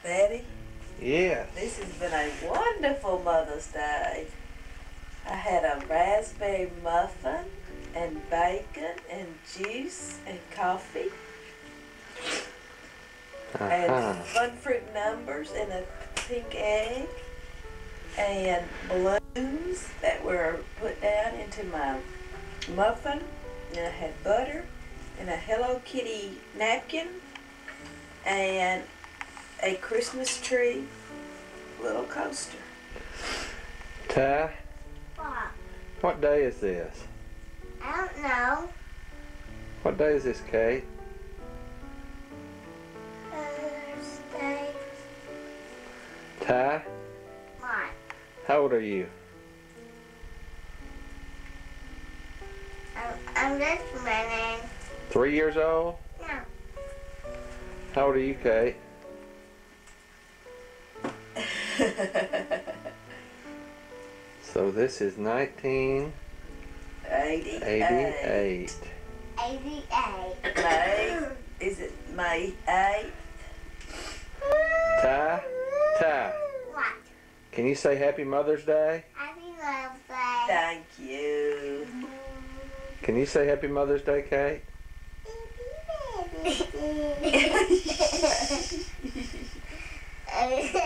Daddy, Yes. this has been a wonderful Mother's Day. I had a raspberry muffin and bacon and juice and coffee and fun fruit numbers and a pink egg and balloons that were put down into my muffin, and I had butter and a Hello Kitty napkin and a Christmas tree little coaster. Ty, What? what day is this? I don't know. What day is this, Kate? Thursday. Ty, What? how old are you? I'm just running. 3 years old? No. How old are you, Kate? So this is 1988. 88. May, is it May 8th? Ty, What? can you say Happy Mother's Day? Happy birthday. Thank you. Can you say Happy Mother's Day, Kate? Baby.